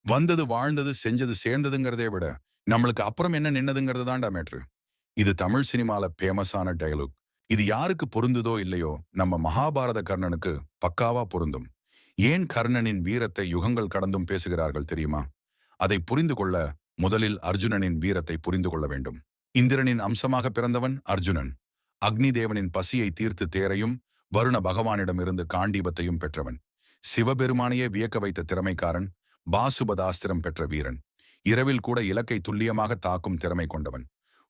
வந்தது வாழ்ந்தது செஞ்சது சேர்ந்ததுங்கிறதே விட நம்மளுக்கு அப்புறம் என்ன நின்னதுங்கிறது தான்டா மேட்ரு. இது தமிழ் சினிமால பேமஸான டயலாக். இது யாருக்கு பொருந்துதோ இல்லையோ நம்ம மகாபாரத கர்ணனுக்கு பக்காவா பொருந்தும். ஏன் கர்ணனின் வீரத்தை யுகங்கள் கடந்தும் பேசுகிறார்கள் தெரியுமா? அதை புரிந்து கொள்ள முதலில் அர்ஜுனனின் வீரத்தை புரிந்து கொள்ள வேண்டும். இந்திரனின் அம்சமாக பிறந்தவன் அர்ஜுனன். அக்னி தேவனின் பசியை தீர்த்து தேரையும் வருண பகவானிடமிருந்து காண்டீபத்தையும் பெற்றவன். சிவபெருமானையே வியக்க வைத்த திறமைக்காரன். பாசுபதாஸ்திரம் பெற்ற வீரன். இரவில் கூட இலக்கை துல்லியமாக தாக்கும் திறமை கொண்டவன்.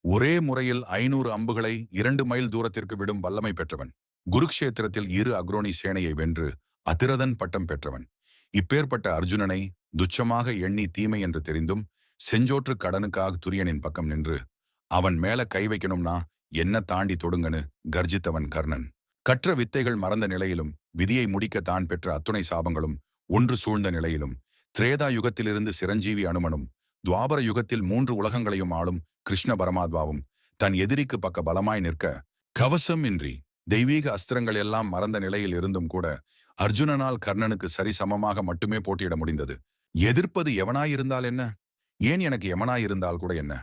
ஒரே முறையில் 500 அம்புகளை 2 மைல் தூரத்திற்கு விடும் வல்லமை பெற்றவன். குருக்ஷேத்திரத்தில் இரு அக்ரோனி சேனையை வென்று அதிரதன் பட்டம் பெற்றவன். இப்பேற்பட்ட அர்ஜுனனை துச்சமாக எண்ணி தீமை என்று தெரிந்தும் செஞ்சோற்று கடனுக்காக துரியனின் பக்கம் நின்று அவன் மேல கை வைக்கணும்னா என்ன தாண்டி தொடுங்கன்னு கர்ஜித்தவன் கர்ணன். கற்ற வித்தைகள் மறந்த நிலையிலும் விதியை முடிக்க தான் பெற்ற அத்துணை சாபங்களும் ஒன்று சூழ்ந்த நிலையிலும் திரேதா யுகத்திலிருந்து சிரஞ்சீவி அனுமனும் துவாபர யுகத்தில் 3 உலகங்களையும் ஆளும் கிருஷ்ண பரமாத்மாவும் தன் எதிரிக்கு பக்க பலமாய் நிற்க கவசம் இன்றி தெய்வீக அஸ்திரங்கள் எல்லாம் மறந்த நிலையில் இருந்தும் கூட அர்ஜுனனால் கர்ணனுக்கு சரிசமமாக மட்டுமே போட்டியிட முடிந்தது. எதிர்ப்பது எவனாயிருந்தால் என்ன, ஏன் எனக்கு எமனாயிருந்தால் கூட என்ன,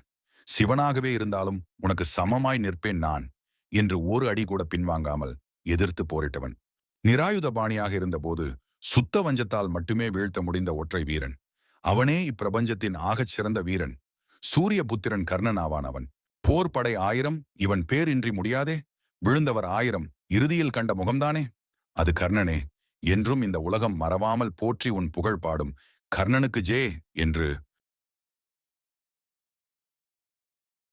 சிவனாகவே இருந்தாலும் உனக்கு சமமாய் நிற்பேன் நான் என்று ஒரு அடி கூட பின்வாங்காமல் எதிர்த்து போரிட்டவன். நிராயுதபாணியாக இருந்தபோது சுத்த வஞ்சத்தால் மட்டுமே வீழ்த்த முடிந்த ஒற்றை வீரன். அவனே இப்பிரபஞ்சத்தின் ஆகச் சிறந்த வீரன். சூரிய புத்திரன் கர்ணன் ஆவான் அவன். போர் படை 1000 இவன் பேரின்றி முடியாதே. விழுந்தவர் 1000 இறுதியில் கண்ட முகம்தானே அது கர்ணனே. என்றும் இந்த உலகம் மறவாமல் போற்றி உன் புகழ் பாடும் கர்ணனுக்கு ஜே என்று